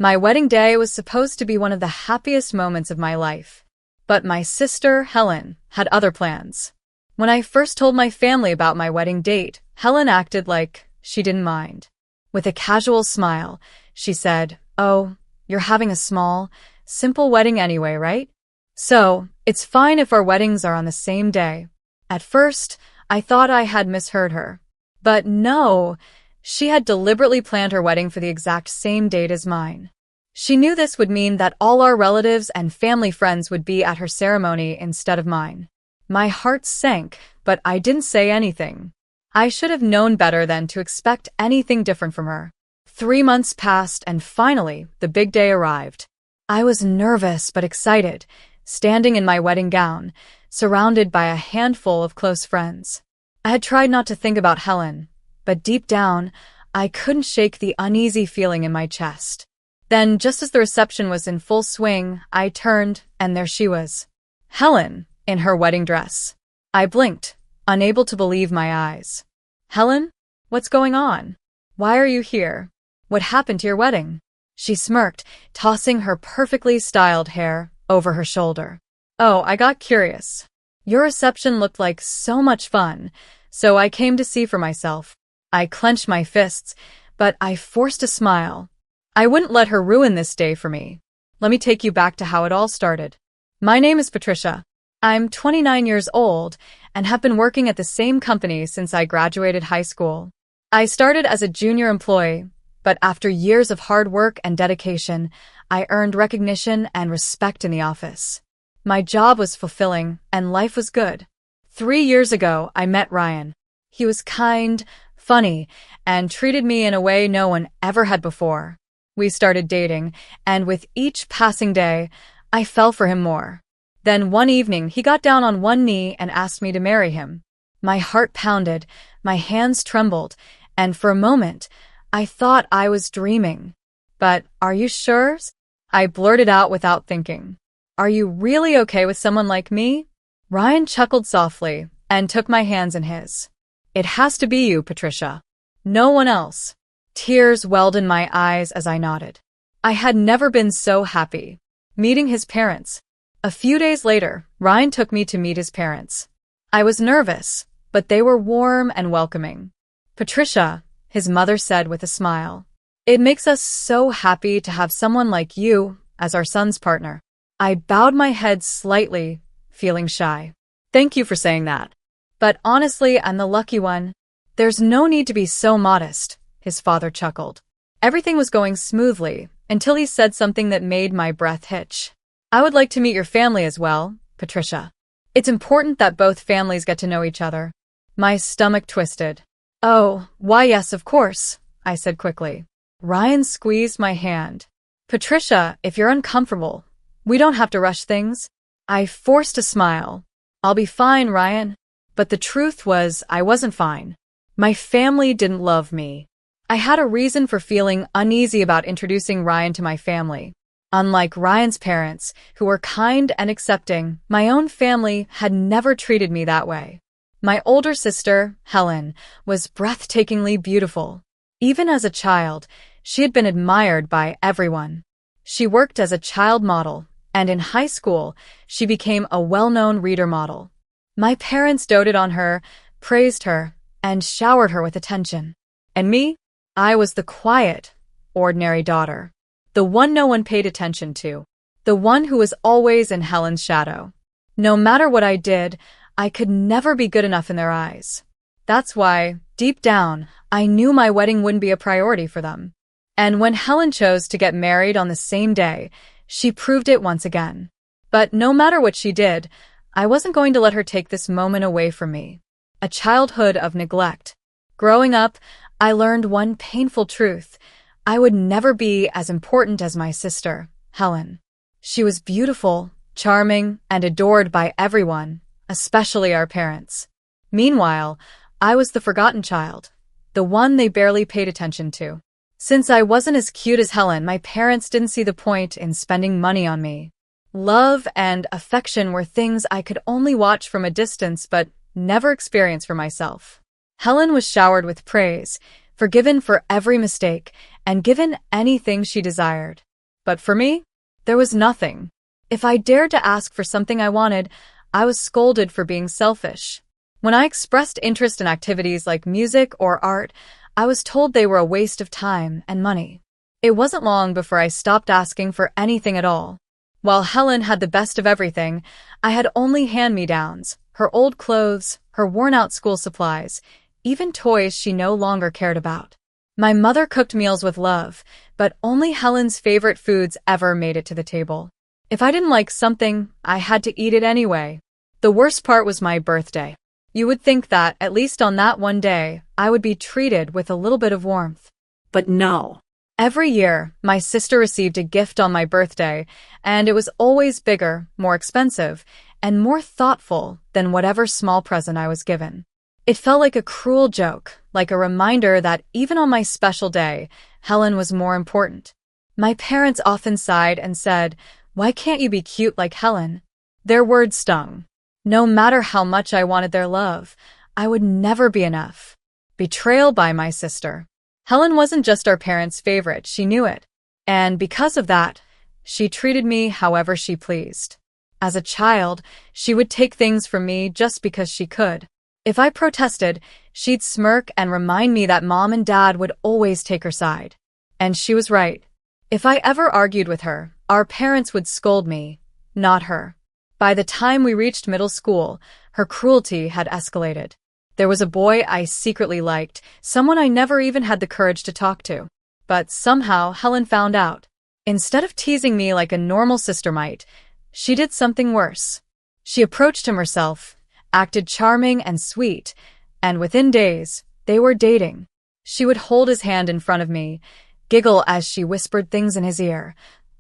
My wedding day was supposed to be one of the happiest moments of my life. But my sister, Helen, had other plans. When I first told my family about my wedding date, Helen acted like she didn't mind. With a casual smile, she said, "Oh, you're having a small, simple wedding anyway, right? So, it's fine if our weddings are on the same day." At first, I thought I had misheard her. But no, she had deliberately planned her wedding for the exact same date as mine. She knew this would mean that all our relatives and family friends would be at her ceremony instead of mine. My heart sank, but I didn't say anything. I should have known better than to expect anything different from her. 3 months passed and finally, the big day arrived. I was nervous but excited, standing in my wedding gown, surrounded by a handful of close friends. I had tried not to think about Helen, but deep down, I couldn't shake the uneasy feeling in my chest. Then, just as the reception was in full swing, I turned, and there she was. Helen, in her wedding dress. I blinked, unable to believe my eyes. "Helen? What's going on? Why are you here? What happened to your wedding?" She smirked, tossing her perfectly styled hair over her shoulder. "Oh, I got curious. Your reception looked like so much fun, so I came to see for myself." I clenched my fists, but I forced a smile. I wouldn't let her ruin this day for me. Let me take you back to how it all started. My name is Patricia. I'm 29 years old and have been working at the same company since I graduated high school. I started as a junior employee, but after years of hard work and dedication, I earned recognition and respect in the office. My job was fulfilling and life was good. 3 years ago, I met Ryan. He was kind, funny, and treated me in a way no one ever had before. We started dating, and with each passing day, I fell for him more. Then one evening, he got down on one knee and asked me to marry him. My heart pounded, my hands trembled, and for a moment, I thought I was dreaming. "But are you sure?" I blurted out without thinking. "Are you really okay with someone like me?" Ryan chuckled softly and took my hands in his. "It has to be you, Patricia. No one else." Tears welled in my eyes as I nodded. I had never been so happy. Meeting his parents. A few days later, Ryan took me to meet his parents. I was nervous, but they were warm and welcoming. "Patricia," his mother said with a smile, "it makes us so happy to have someone like you as our son's partner." I bowed my head slightly, feeling shy. "Thank you for saying that. But honestly, I'm the lucky one." "There's no need to be so modest," his father chuckled. Everything was going smoothly until he said something that made my breath hitch. "I would like to meet your family as well, Patricia. It's important that both families get to know each other." My stomach twisted. "Oh, why yes, of course," I said quickly. Ryan squeezed my hand. "Patricia, if you're uncomfortable, we don't have to rush things." I forced a smile. "I'll be fine, Ryan." But the truth was, I wasn't fine. My family didn't love me. I had a reason for feeling uneasy about introducing Ryan to my family. Unlike Ryan's parents, who were kind and accepting, my own family had never treated me that way. My older sister, Helen, was breathtakingly beautiful. Even as a child, she had been admired by everyone. She worked as a child model, and in high school, she became a well-known reader model. My parents doted on her, praised her, and showered her with attention. And me? I was the quiet, ordinary daughter. The one no one paid attention to. The one who was always in Helen's shadow. No matter what I did, I could never be good enough in their eyes. That's why, deep down, I knew my wedding wouldn't be a priority for them. And when Helen chose to get married on the same day, she proved it once again. But no matter what she did, I wasn't going to let her take this moment away from me. A childhood of neglect. Growing up, I learned one painful truth. I would never be as important as my sister, Helen. She was beautiful, charming, and adored by everyone, especially our parents. Meanwhile, I was the forgotten child, the one they barely paid attention to. Since I wasn't as cute as Helen, my parents didn't see the point in spending money on me. Love and affection were things I could only watch from a distance but never experience for myself. Helen was showered with praise, forgiven for every mistake, and given anything she desired. But for me, there was nothing. If I dared to ask for something I wanted, I was scolded for being selfish. When I expressed interest in activities like music or art, I was told they were a waste of time and money. It wasn't long before I stopped asking for anything at all. While Helen had the best of everything, I had only hand-me-downs, her old clothes, her worn-out school supplies, even toys she no longer cared about. My mother cooked meals with love, but only Helen's favorite foods ever made it to the table. If I didn't like something, I had to eat it anyway. The worst part was my birthday. You would think that, at least on that one day, I would be treated with a little bit of warmth. But no. Every year, my sister received a gift on my birthday, and it was always bigger, more expensive, and more thoughtful than whatever small present I was given. It felt like a cruel joke, like a reminder that even on my special day, Helen was more important. My parents often sighed and said, "Why can't you be cute like Helen?" Their words stung. No matter how much I wanted their love, I would never be enough. Betrayal by my sister. Helen wasn't just our parents' favorite, she knew it. And because of that, she treated me however she pleased. As a child, she would take things from me just because she could. If I protested, she'd smirk and remind me that Mom and Dad would always take her side. And she was right. If I ever argued with her, our parents would scold me, not her. By the time we reached middle school, her cruelty had escalated. There was a boy I secretly liked, someone I never even had the courage to talk to. But somehow Helen found out. Instead of teasing me like a normal sister might, she did something worse. She approached him herself, acted charming and sweet, and within days, they were dating. She would hold his hand in front of me, giggle as she whispered things in his ear,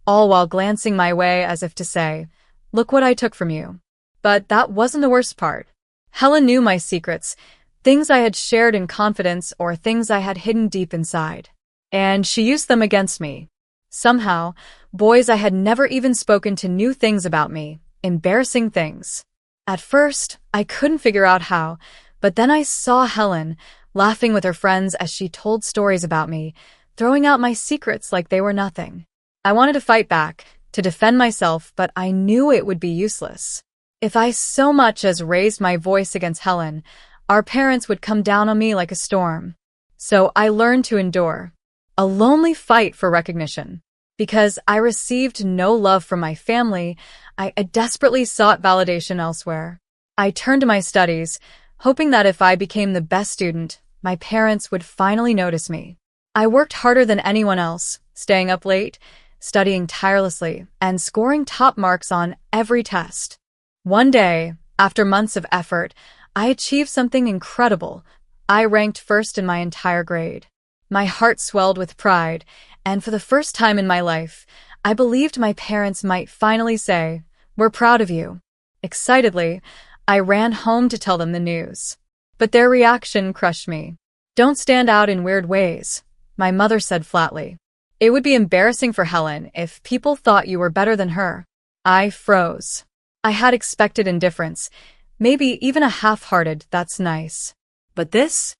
all while glancing my way as if to say, "Look what I took from you." But that wasn't the worst part. Helen knew my secrets, things I had shared in confidence or things I had hidden deep inside. And she used them against me. Somehow, boys I had never even spoken to knew things about me, embarrassing things. At first, I couldn't figure out how, but then I saw Helen, laughing with her friends as she told stories about me, throwing out my secrets like they were nothing. I wanted to fight back, to defend myself, but I knew it would be useless. If I so much as raised my voice against Helen, our parents would come down on me like a storm. So I learned to endure. A lonely fight for recognition. Because I received no love from my family, I desperately sought validation elsewhere. I turned to my studies, hoping that if I became the best student, my parents would finally notice me. I worked harder than anyone else, staying up late, studying tirelessly, and scoring top marks on every test. One day, after months of effort, I achieved something incredible. I ranked first in my entire grade. My heart swelled with pride, and for the first time in my life, I believed my parents might finally say, "We're proud of you." Excitedly, I ran home to tell them the news. But their reaction crushed me. "Don't stand out in weird ways," my mother said flatly. "It would be embarrassing for Helen if people thought you were better than her." I froze. I had expected indifference, maybe even a half-hearted "that's nice." But this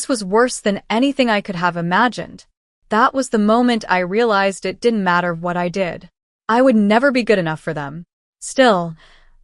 was worse than anything I could have imagined. That was the moment I realized it didn't matter what I did. I would never be good enough for them. Still,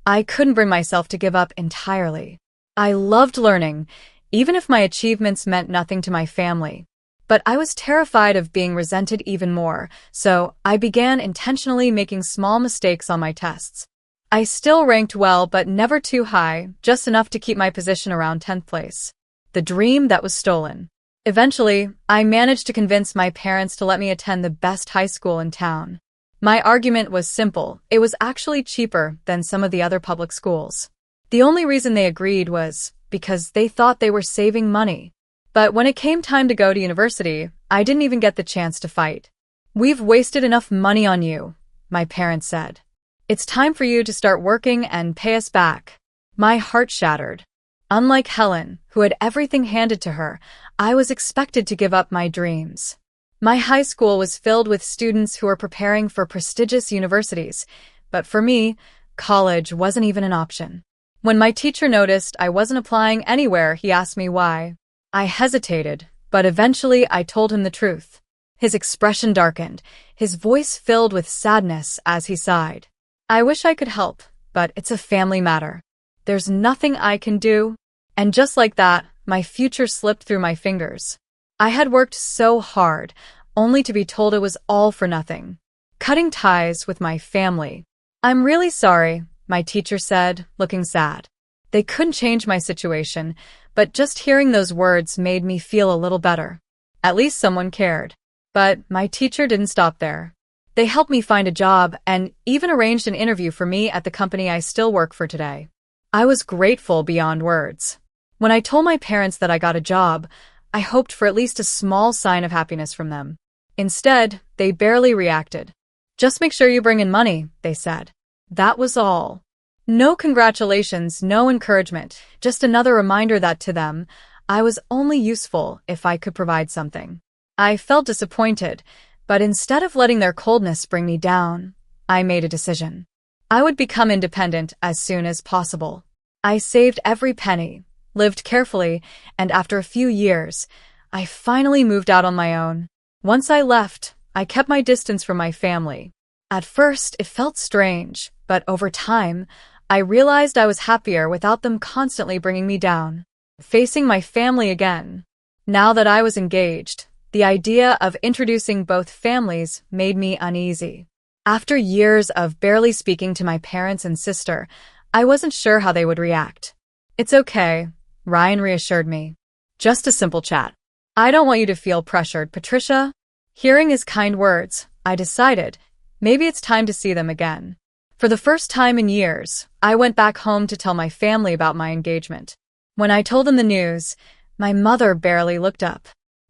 I couldn't bring myself to give up entirely. I loved learning, even if my achievements meant nothing to my family. But I was terrified of being resented even more, so I began intentionally making small mistakes on my tests. I still ranked well, but never too high, just enough to keep my position around 10th place. The dream that was stolen. Eventually, I managed to convince my parents to let me attend the best high school in town. My argument was simple. It was actually cheaper than some of the other public schools. The only reason they agreed was because they thought they were saving money. But when it came time to go to university, I didn't even get the chance to fight. "We've wasted enough money on you," my parents said. "It's time for you to start working and pay us back." My heart shattered. Unlike Helen, who had everything handed to her, I was expected to give up my dreams. My high school was filled with students who were preparing for prestigious universities, but for me, college wasn't even an option. When my teacher noticed I wasn't applying anywhere, he asked me why. I hesitated, but eventually I told him the truth. His expression darkened, his voice filled with sadness as he sighed. I wish I could help, but it's a family matter. There's nothing I can do. And just like that, my future slipped through my fingers. I had worked so hard, only to be told it was all for nothing. Cutting ties with my family. I'm really sorry, my teacher said, looking sad. They couldn't change my situation, but just hearing those words made me feel a little better. At least someone cared. But my teacher didn't stop there. They helped me find a job and even arranged an interview for me at the company I still work for today. I was grateful beyond words. When I told my parents that I got a job, I hoped for at least a small sign of happiness from them. Instead, they barely reacted. Just make sure you bring in money, they said. That was all. No congratulations, no encouragement, just another reminder that to them, I was only useful if I could provide something. I felt disappointed, but instead of letting their coldness bring me down, I made a decision. I would become independent as soon as possible. I saved every penny, lived carefully, and after a few years, I finally moved out on my own. Once I left, I kept my distance from my family. At first, it felt strange, but over time, I realized I was happier without them constantly bringing me down. Facing my family again. Now that I was engaged, the idea of introducing both families made me uneasy. After years of barely speaking to my parents and sister, I wasn't sure how they would react. It's okay, Ryan reassured me. Just a simple chat. I don't want you to feel pressured, Patricia. Hearing his kind words, I decided maybe it's time to see them again. For the first time in years, I went back home to tell my family about my engagement. When I told them the news, my mother barely looked up.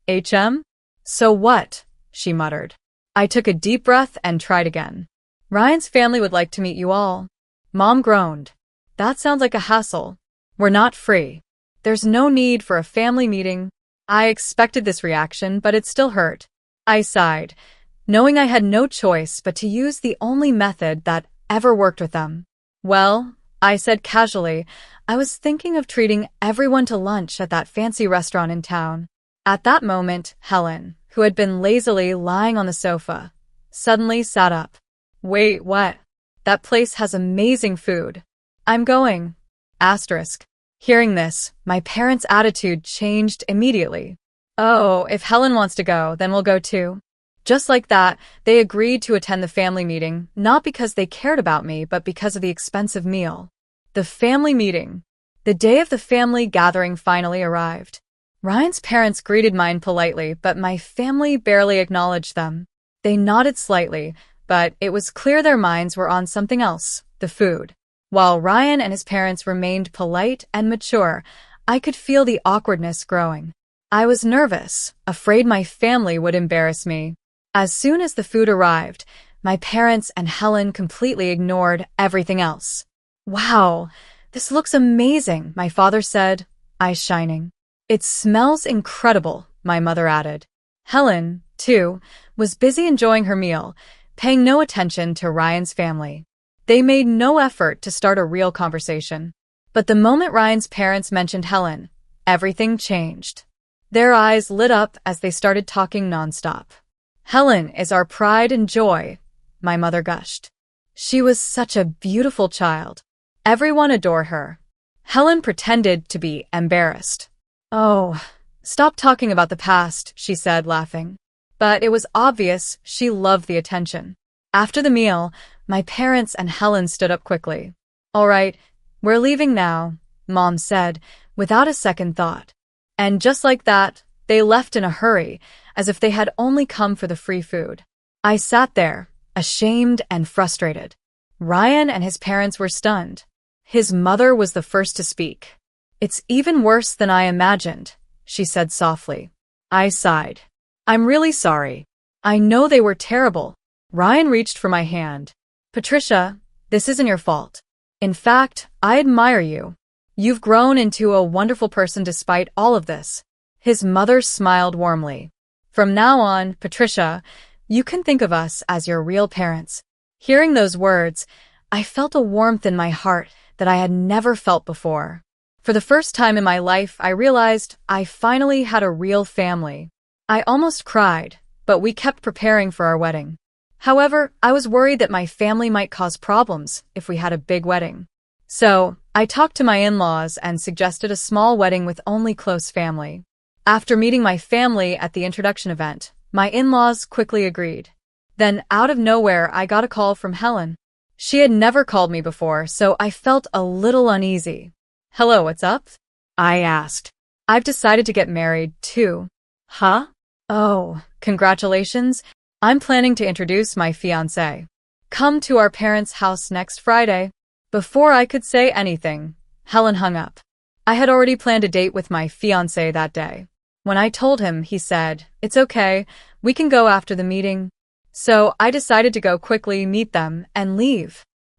HM? So what? She muttered. I took a deep breath and tried again. Ryan's family would like to meet you all. Mom groaned. That sounds like a hassle. We're not free. There's no need for a family meeting. I expected this reaction, but it still hurt. I sighed, knowing I had no choice but to use the only method that ever worked with them. Well, I said casually, I was thinking of treating everyone to lunch at that fancy restaurant in town. At that moment, Helen, who had been lazily lying on the sofa, suddenly sat up. Wait, what? That place has amazing food. I'm going. Asterisk. Hearing this, my parents' attitude changed immediately. Oh, if Helen wants to go, then we'll go too. Just like that, they agreed to attend the family meeting, not because they cared about me, but because of the expensive meal. The family meeting. The day of the family gathering finally arrived. Ryan's parents greeted mine politely, but my family barely acknowledged them. They nodded slightly, but it was clear their minds were on something else, the food. While Ryan and his parents remained polite and mature, I could feel the awkwardness growing. I was nervous, afraid my family would embarrass me. As soon as the food arrived, my parents and Helen completely ignored everything else. Wow, this looks amazing, my father said, eyes shining. It smells incredible, my mother added. Helen, too, was busy enjoying her meal, paying no attention to Ryan's family. They made no effort to start a real conversation. But the moment Ryan's parents mentioned Helen, everything changed. Their eyes lit up as they started talking nonstop. Helen is our pride and joy, my mother gushed. She was such a beautiful child. Everyone adored her. Helen pretended to be embarrassed. Oh, stop talking about the past, she said, laughing. But it was obvious she loved the attention. After the meal, my parents and Helen stood up quickly. All right, we're leaving now, Mom said, without a second thought. And just like that, they left in a hurry, as if they had only come for the free food. I sat there, ashamed and frustrated. Ryan and his parents were stunned. His mother was the first to speak. It's even worse than I imagined, she said softly. I sighed. I'm really sorry. I know they were terrible. Ryan reached for my hand. Patricia, this isn't your fault. In fact, I admire you. You've grown into a wonderful person despite all of this. His mother smiled warmly. From now on, Patricia, you can think of us as your real parents. Hearing those words, I felt a warmth in my heart that I had never felt before. For the first time in my life, I realized I finally had a real family. I almost cried, but we kept preparing for our wedding. However, I was worried that my family might cause problems if we had a big wedding. So, I talked to my in-laws and suggested a small wedding with only close family. After meeting my family at the introduction event, my in-laws quickly agreed. Then, out of nowhere, I got a call from Helen. She had never called me before, so I felt a little uneasy. "Hello, what's up?" I asked. "I've decided to get married, too." "Huh? Oh, congratulations. I'm planning to introduce my fiancé. Come to our parents' house next Friday." Before I could say anything, Helen hung up. I had already planned a date with my fiancé that day. When I told him, he said, "It's okay, we can go after the meeting." So I decided to go quickly meet them and leave.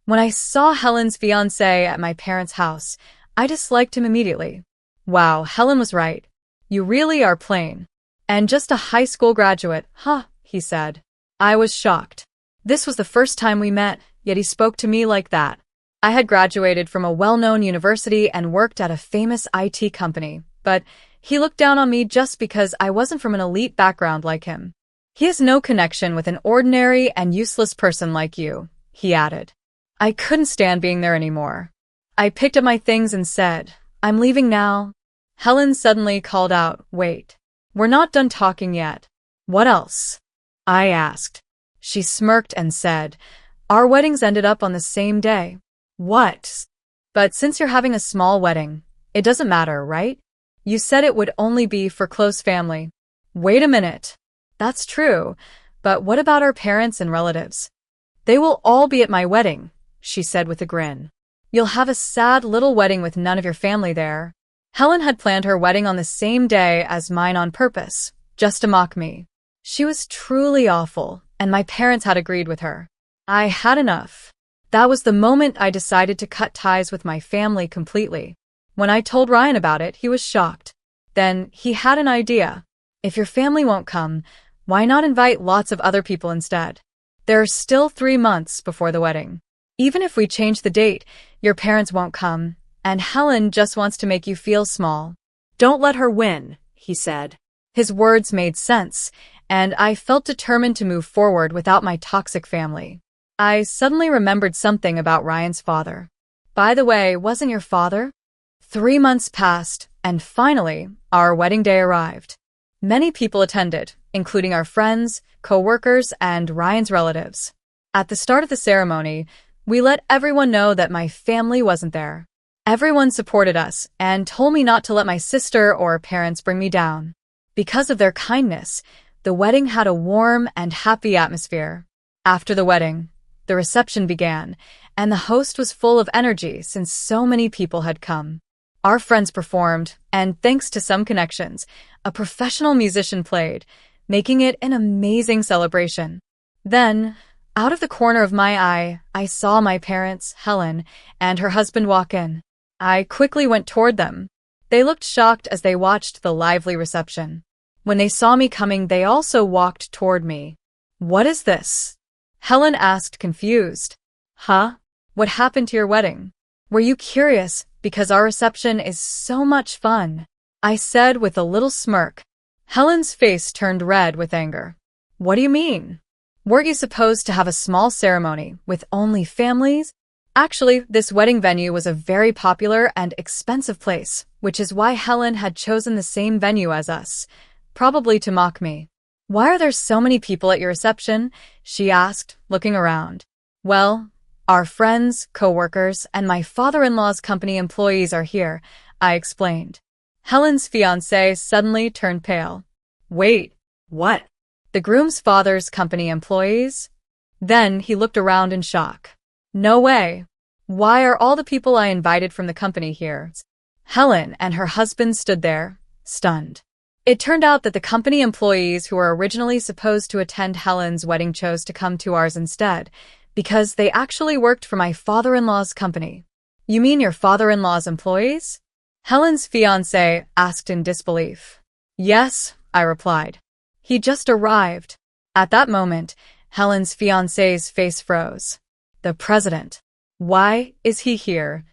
When I saw Helen's fiancé at my parents' house, I disliked him immediately. Wow, Helen was right. "You really are plain. And just a high school graduate, huh?" he said. I was shocked. This was the first time we met, yet he spoke to me like that. I had graduated from a well-known university and worked at a famous IT company, but he looked down on me just because I wasn't from an elite background like him. "He has no connection with an ordinary and useless person like you," he added. I couldn't stand being there anymore. I picked up my things and said, "I'm leaving now." Helen suddenly called out, "Wait. We're not done talking yet." "What else?" I asked. She smirked and said, "Our weddings ended up on the same day." "What?" "But since you're having a small wedding, it doesn't matter, right? You said it would only be for close family." "Wait a minute. That's true, but what about our parents and relatives?" "They will all be at my wedding," she said with a grin. "You'll have a sad little wedding with none of your family there." Helen had planned her wedding on the same day as mine on purpose, just to mock me. She was truly awful, and my parents had agreed with her. I had enough. That was the moment I decided to cut ties with my family completely. When I told Ryan about it, he was shocked. Then he had an idea. "If your family won't come, why not invite lots of other people instead? There are still 3 months before the wedding. Even if we change the date, your parents won't come, and Helen just wants to make you feel small." "Don't let her win," he said. His words made sense, and I felt determined to move forward without my toxic family. I suddenly remembered something about Ryan's father. "By the way, wasn't your father?" 3 months passed, and finally, our wedding day arrived. Many people attended, including our friends, co-workers, and Ryan's relatives. At the start of the ceremony, we let everyone know that my family wasn't there. Everyone supported us and told me not to let my sister or parents bring me down. Because of their kindness, the wedding had a warm and happy atmosphere. After the wedding, the reception began, and the host was full of energy since so many people had come. Our friends performed, and thanks to some connections, a professional musician played, making it an amazing celebration. Then, out of the corner of my eye, I saw my parents, Helen, and her husband walk in. I quickly went toward them. They looked shocked as they watched the lively reception. When they saw me coming, they also walked toward me. "What is this?" Helen asked, confused. "Huh? What happened to your wedding? Were you curious because our reception is so much fun?" I said with a little smirk. Helen's face turned red with anger. "What do you mean? Weren't you supposed to have a small ceremony with only families?" Actually, this wedding venue was a very popular and expensive place, which is why Helen had chosen the same venue as us, probably to mock me. "Why are there so many people at your reception?" she asked, looking around. "Well, our friends, co-workers, and my father-in-law's company employees are here," I explained. Helen's fiancé suddenly turned pale. "Wait, what? The groom's father's company employees?" Then he looked around in shock. "No way. Why are all the people I invited from the company here?" Helen and her husband stood there, stunned. It turned out that the company employees who were originally supposed to attend Helen's wedding chose to come to ours instead, because they actually worked for my father-in-law's company. "You mean your father-in-law's employees?" Helen's fiancé asked in disbelief. "Yes," I replied. "He just arrived." At that moment, Helen's fiancé's face froze. "The president. Why is he here?"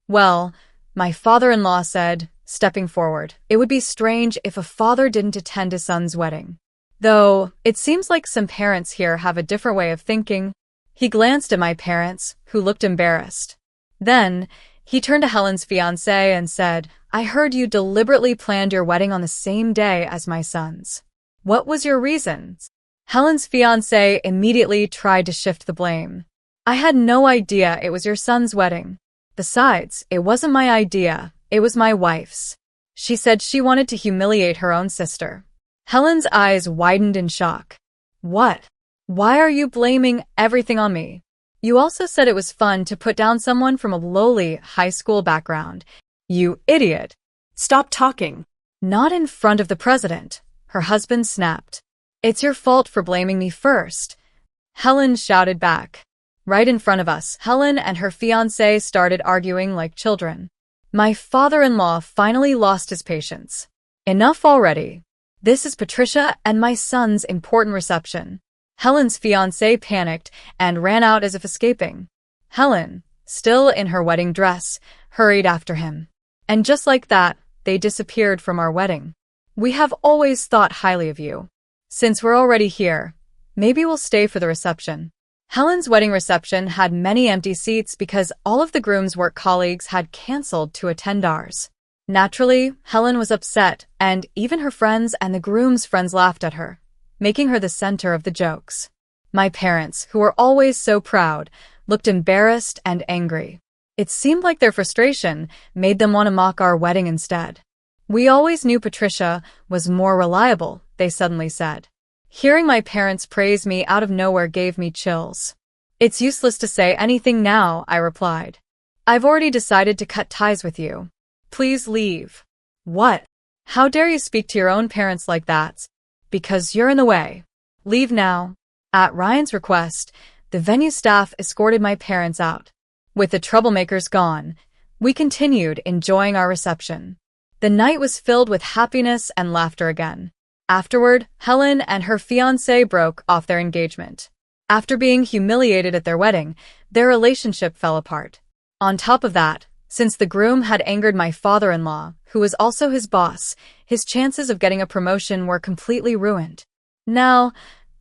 "Well," my father-in-law said, stepping forward, "it would be strange if a father didn't attend his son's wedding. Though, it seems like some parents here have a different way of thinking. He glanced at my parents, who looked embarrassed. Then, he turned to Helen's fiancé and said, I heard you deliberately planned your wedding on the same day as my son's. What was your reasons? Helen's fiancé immediately tried to shift the blame. I had no idea it was your son's wedding. Besides, it wasn't my idea, it was my wife's. She said she wanted to humiliate her own sister. Helen's eyes widened in shock. What? Why are you blaming everything on me? You also said it was fun to put down someone from a lowly high school background. You idiot. Stop talking. Not in front of the president, her husband snapped. It's your fault for blaming me first. Helen shouted back. Right in front of us, Helen and her fiancé started arguing like children. My father-in-law finally lost his patience. Enough already. This is Patricia and my son's important reception. Helen's fiancé panicked and ran out as if escaping. Helen, still in her wedding dress, hurried after him. And just like that, they disappeared from our wedding. We have always thought highly of you. Since we're already here, maybe we'll stay for the reception. Helen's wedding reception had many empty seats because all of the groom's work colleagues had canceled to attend ours. Naturally, Helen was upset, and even her friends and the groom's friends laughed at her, making her the center of the jokes. My parents, who were always so proud, looked embarrassed and angry. It seemed like their frustration made them want to mock our wedding instead. We always knew Patricia was more reliable, they suddenly said. Hearing my parents praise me out of nowhere gave me chills. It's useless to say anything now, I replied. I've already decided to cut ties with you. Please leave. What? How dare you speak to your own parents like that? Because you're in the way. Leave now. At Ryan's request, the venue staff escorted my parents out. With the troublemakers gone, we continued enjoying our reception. The night was filled with happiness and laughter again. Afterward, Helen and her fiancé broke off their engagement. After being humiliated at their wedding, their relationship fell apart. On top of that, since the groom had angered my father-in-law, who was also his boss, his chances of getting a promotion were completely ruined. Now,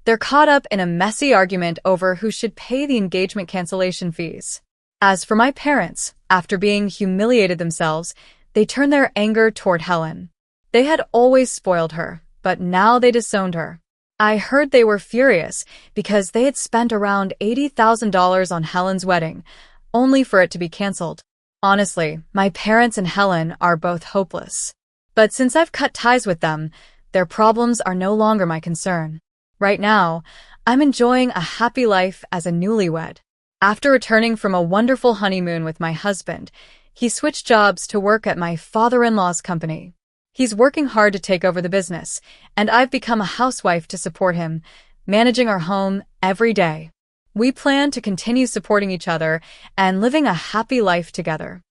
they're caught up in a messy argument over who should pay the engagement cancellation fees. As for my parents, after being humiliated themselves, they turned their anger toward Helen. They had always spoiled her, but now they disowned her. I heard they were furious because they had spent around $80,000 on Helen's wedding, only for it to be canceled. Honestly, my parents and Helen are both hopeless. But since I've cut ties with them, their problems are no longer my concern. Right now, I'm enjoying a happy life as a newlywed. After returning from a wonderful honeymoon with my husband, he switched jobs to work at my father-in-law's company. He's working hard to take over the business, and I've become a housewife to support him, managing our home every day. We plan to continue supporting each other and living a happy life together.